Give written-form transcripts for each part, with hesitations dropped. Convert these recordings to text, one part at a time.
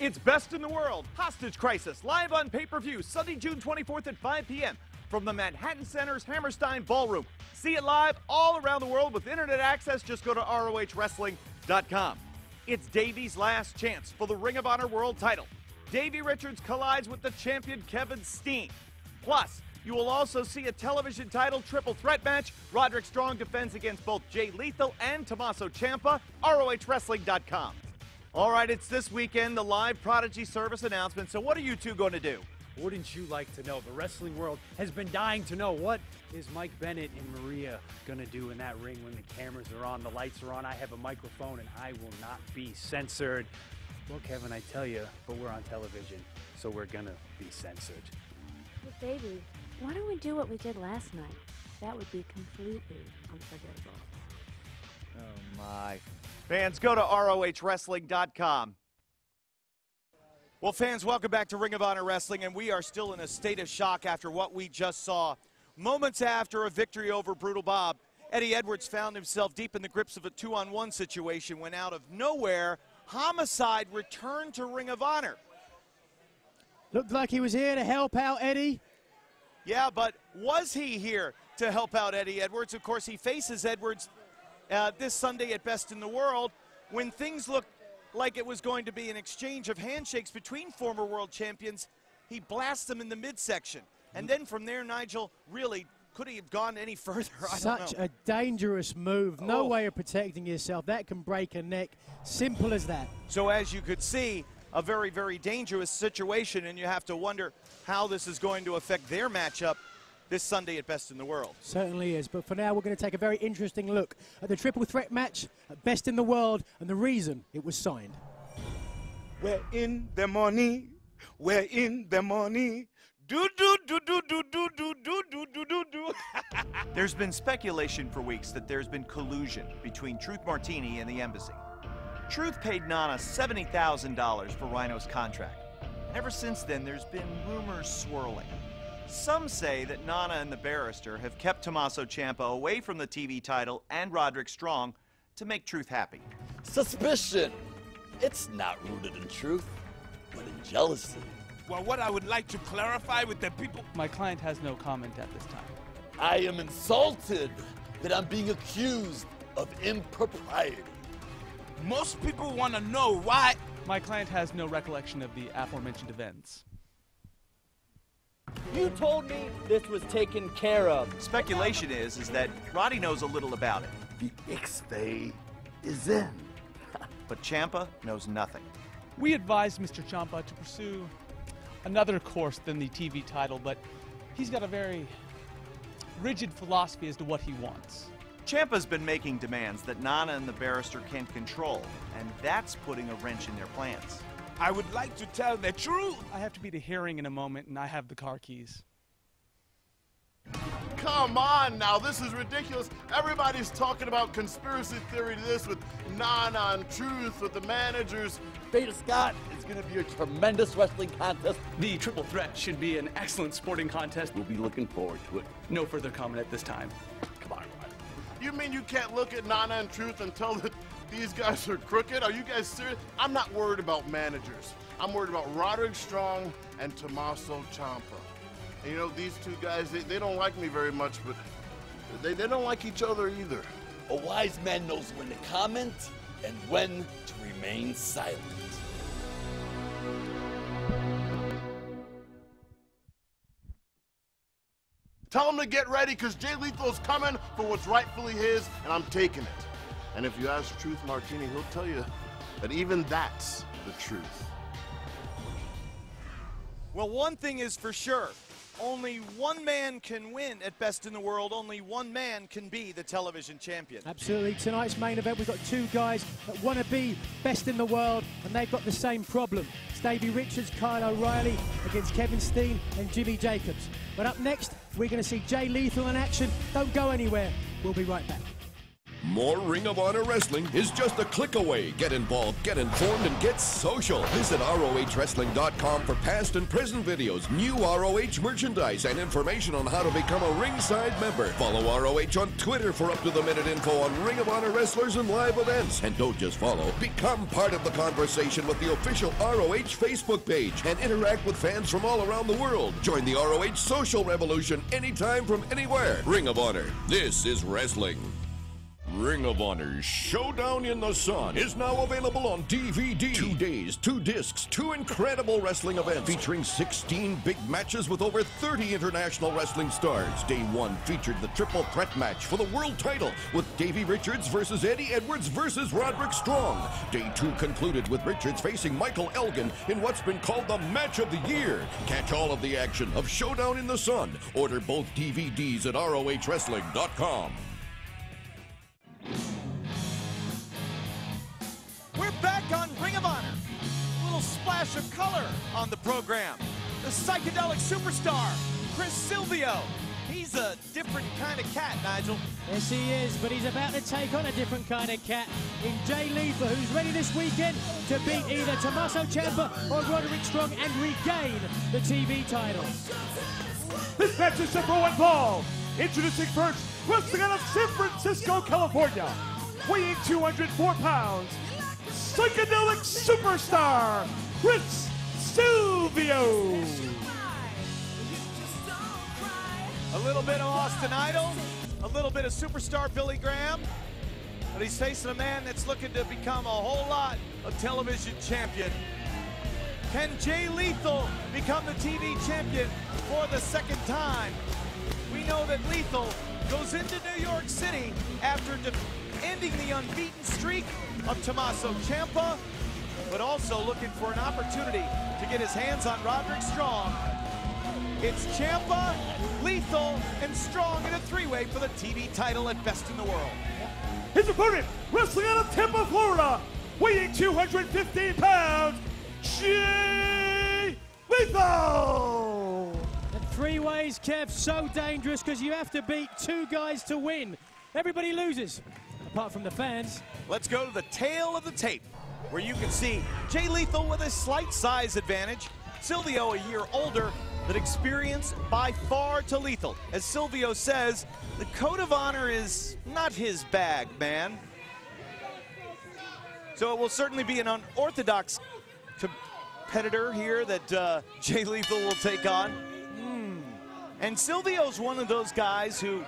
It's Best in the World, Hostage Crisis, live on pay-per-view, Sunday, June 24th at 5 p.m. from the Manhattan Center's Hammerstein Ballroom. See it live all around the world with internet access. Just go to ROHWrestling.com. It's Davey's last chance for the Ring of Honor World title. Davey Richards collides with the champion Kevin Steen. Plus, you will also see a television title triple threat match. Roderick Strong defends against both Jay Lethal and Tommaso Ciampa. ROHWrestling.com. All right, it's this weekend, the live Prodigy service announcement. So what are you two going to do? Wouldn't you like to know? The wrestling world has been dying to know. What is Mike Bennett and Maria going to do in that ring when the cameras are on, the lights are on? I have a microphone, and I will not be censored. Well, Kevin, I tell you, but we're on television, so we're going to be censored. Well, baby, why don't we do what we did last night? That would be completely unforgettable. Oh, my. Fans, go to ROHWrestling.com. Well, fans, welcome back to Ring of Honor Wrestling, and we are still in a state of shock after what we just saw. Moments after a victory over Brutal Bob, Eddie Edwards found himself deep in the grips of a 2-on-1 situation when out of nowhere, Homicide returned to Ring of Honor. Looked like he was here to help out Eddie. Yeah, but was he here to help out Eddie Edwards? Of course, he faces Edwards this Sunday at Best in the World. When things looked like it was going to be an exchange of handshakes between former world champions, he blasts them in the midsection. And then from there, Nigel, really, could he have gone any further? I don't know. Such a dangerous move. No way of protecting yourself. That can break a neck. Simple as that. So as you could see, a very, very dangerous situation, and you have to wonder how this is going to affect their matchup this Sunday at Best in the World. Certainly is. But for now, we're going to take a very interesting look at the triple threat match at Best in the World and the reason it was signed. We're in the money. We're in the money. Do, do, do, do, do, do, do, do, do, do, do, do. There's been speculation for weeks that there's been collusion between Truth Martini and the embassy. Truth paid Nana $70,000 for Rhino's contract. Ever since then, there's been rumors swirling. Some say that Nana and the Barrister have kept Tommaso Ciampa away from the TV title and Roderick Strong to make Truth happy. Suspicion. It's not rooted in truth, but in jealousy. Well, what I would like to clarify with the people... My client has no comment at this time. I am insulted that I'm being accused of impropriety. Most people want to know why... My client has no recollection of the aforementioned events. You told me this was taken care of. Speculation is that Roddy knows a little about it. The Ixfay is in. But Ciampa knows nothing. We advised Mr. Ciampa to pursue another course than the TV title, but he's got a very rigid philosophy as to what he wants. Ciampa's been making demands that Nana and the Barrister can't control, and that's putting a wrench in their plans. I would like to tell the truth. I have to be to hearing in a moment, and I have the car keys. Come on now, this is ridiculous. Everybody's talking about conspiracy theory to this with Nana and Truth, with the managers. Beta Scott, it's going to be a tremendous wrestling contest. The triple threat should be an excellent sporting contest. We'll be looking forward to it. No further comment at this time. Come on, Rod. You mean you can't look at Nana and Truth and tell that these guys are crooked? Are you guys serious? I'm not worried about managers. I'm worried about Roderick Strong and Tommaso Ciampa. And you know, these two guys, they don't like me very much, but they don't like each other either. A wise man knows when to comment and when to remain silent. Tell him to get ready, because Jay Lethal's coming for what's rightfully his, and I'm taking it. And if you ask Truth Martini, he'll tell you that even that's the truth. Well, one thing is for sure. Only one man can win at Best in the World. Only one man can be the television champion. Absolutely. Tonight's main event, we've got two guys that want to be best in the world, and they've got the same problem. It's Davey Richards, Kyle O'Reilly against Kevin Steen and Jimmy Jacobs. But up next, we're going to see Jay Lethal in action. Don't go anywhere. We'll be right back. More Ring of Honor Wrestling is just a click away. Get involved, get informed, and get social. Visit ROHWrestling.com for past and present videos, new ROH merchandise, and information on how to become a ringside member. Follow ROH on Twitter for up-to-the-minute info on Ring of Honor wrestlers and live events. And don't just follow, become part of the conversation with the official ROH Facebook page and interact with fans from all around the world. Join the ROH social revolution anytime from anywhere. Ring of Honor. This is wrestling. Ring of Honor's Showdown in the Sun is now available on DVD. 2 days, 2 discs, 2 incredible wrestling events featuring 16 big matches with over 30 international wrestling stars. Day 1 featured the triple threat match for the world title with Davey Richards versus Eddie Edwards versus Roderick Strong. Day 2 concluded with Richards facing Michael Elgin in what's been called the match of the year. Catch all of the action of Showdown in the Sun. Order both DVDs at ROHWrestling.com. We're back on Ring of Honor. A little splash of color on the program. The psychedelic superstar, Chris Silvio. He's a different kind of cat, Nigel. Yes, he is, but he's about to take on a different kind of cat in Jay Lethal, who's ready this weekend to beat either Tommaso Ciampa or Roderick Strong and regain the TV title. This match is set for one fall. Introducing first, wrestling out of San Francisco, California, weighing 204 pounds, psychedelic superstar, Chris Silvio. A little bit of Austin Idol, a little bit of superstar Billy Graham, but he's facing a man that's looking to become a whole lot of television champion. Can Jay Lethal become the TV champion for the second time? We know that Lethal goes into New York City after ending the unbeaten streak of Tommaso Ciampa, but also looking for an opportunity to get his hands on Roderick Strong. It's Ciampa, Lethal, and Strong in a three-way for the TV title at Best in the World. His opponent, wrestling out of Tampa, Florida, weighing 215 pounds, Jay Lethal! And 3 ways, Kev, so dangerous because you have to beat 2 guys to win. Everybody loses, apart from the fans. Let's go to the tail of the tape, where you can see Jay Lethal with a slight size advantage, Silvio a year older, but experience by far to Lethal. As Silvio says, the code of honor is not his bag, man. So it will certainly be an unorthodox competitor here that Jay Lethal will take on. And Silvio's one of those guys who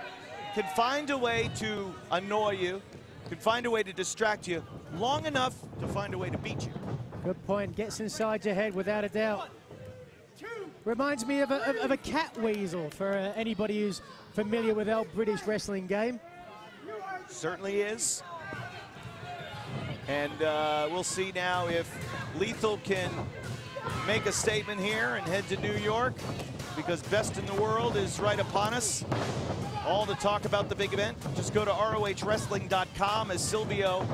can find a way to annoy you, can find a way to distract you long enough to find a way to beat you. Good point. Gets inside your head without a doubt. Reminds me of a cat weasel for anybody who's familiar with our British wrestling game. Certainly is. And we'll see now if Lethal can make a statement here and head to New York, because Best in the World is right upon us. All to talk about the big event, just go to ROHWrestling.com as Silvio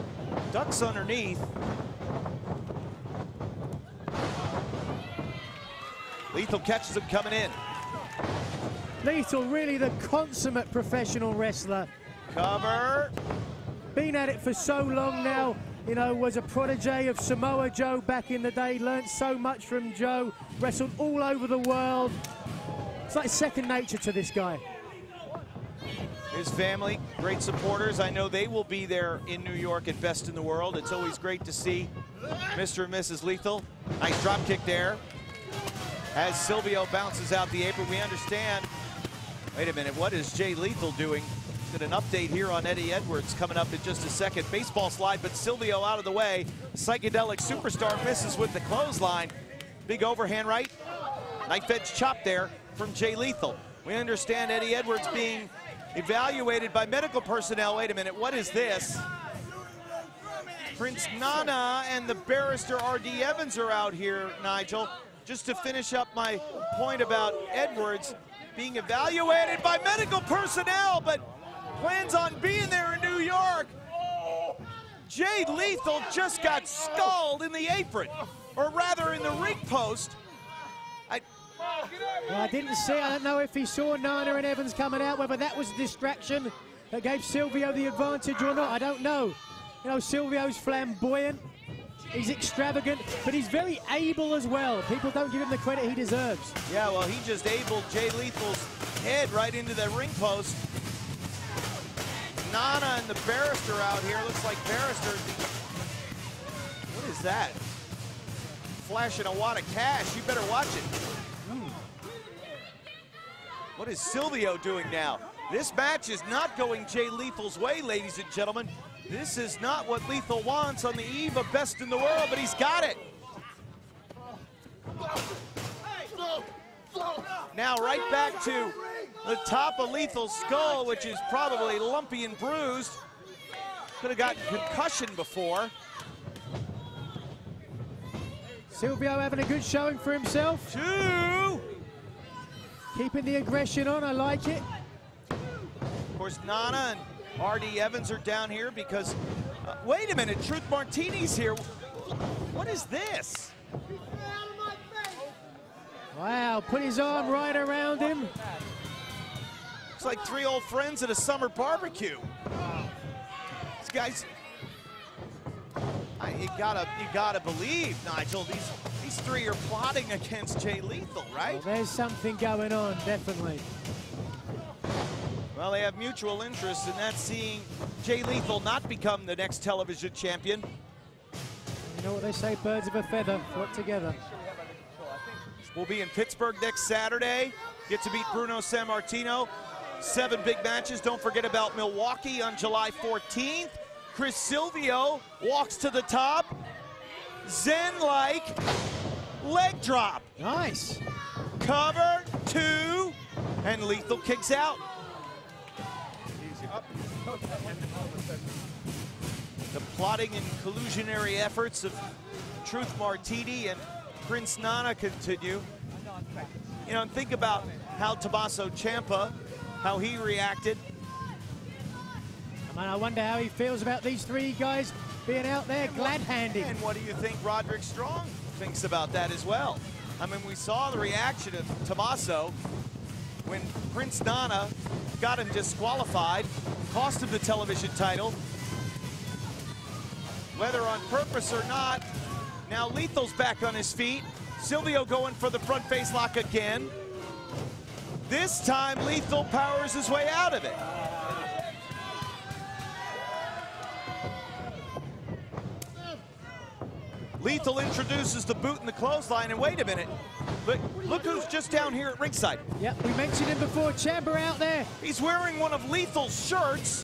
ducks underneath. Lethal catches him coming in. Lethal, really the consummate professional wrestler. Cover. Been at it for so long now. You know, was a protege of Samoa Joe back in the day. Learned so much from Joe. Wrestled all over the world. It's like second nature to this guy. His family, great supporters. I know they will be there in New York at Best in the World. It's always great to see Mr. and Mrs. Lethal. Nice drop kick there. As Silvio bounces out the apron, we understand. Wait a minute, what is Jay Lethal doing? Get an update here on Eddie Edwards coming up in just a second. Baseball slide, but Silvio out of the way. Psychedelic superstar misses with the clothesline. Big overhand right. Knife edge chop there from Jay Lethal. We understand Eddie Edwards being evaluated by medical personnel. Wait a minute, what is this? Prince Nana and the barrister R.D. Evans are out here, Nigel. Just to finish up my point about Edwards being evaluated by medical personnel, but plans on being there in New York. Jay Lethal just got skulled in the apron, or rather in the ring post. Well, I didn't see, I don't know if he saw Nana and Evans coming out, whether that was a distraction that gave Silvio the advantage or not. I don't know. You know, Silvio's flamboyant. He's extravagant, but he's very able as well. People don't give him the credit he deserves. Yeah, well, he just abled Jay Lethal's head right into the ring post. Nana and the Barrister out here. Looks like Barrister. What is that? Flashing a wad of cash. You better watch it. What is Silvio doing now? This match is not going Jay Lethal's way, ladies and gentlemen. This is not what Lethal wants on the eve of best in the world, but he's got it. Now right back to the top of Lethal's skull, which is probably lumpy and bruised. Could have gotten concussion before. Silvio having a good showing for himself. 2. Keeping the aggression on, I like it. Of course, Nana and R.D. Evans are down here because, wait a minute, Truth Martini's here. What is this? Wow, put his arm right around him. It's like 3 old friends at a summer barbecue. These guys, you gotta believe, Nigel, these 3 are plotting against Jay Lethal, right? Well, there's something going on, definitely. Well, they have mutual interest, and that's seeing Jay Lethal not become the next television champion. You know what they say, birds of a feather flock together. We'll be in Pittsburgh next Saturday. Get to meet Bruno Sammartino. 7 big matches. Don't forget about Milwaukee on July 14th. Chris Silvio walks to the top. Zen-like leg drop. Nice. Cover, 2, and Lethal kicks out. The plotting and collusionary efforts of Truth Martini and Prince Nana continue. You know, and think about how Tommaso Ciampa, how he reacted. I wonder how he feels about these 3 guys being out there glad-handing. And what do you think Roderick Strong thinks about that as well? I mean, we saw the reaction of Tommaso when Prince Nana got him disqualified, cost him the television title. Whether on purpose or not, now Lethal's back on his feet. Silvio going for the front face lock again. This time, Lethal powers his way out of it. Lethal introduces the boot and the clothesline, and wait a minute. Look who's just down here at ringside. Yep, we mentioned him before, Ciampa out there. He's wearing one of Lethal's shirts.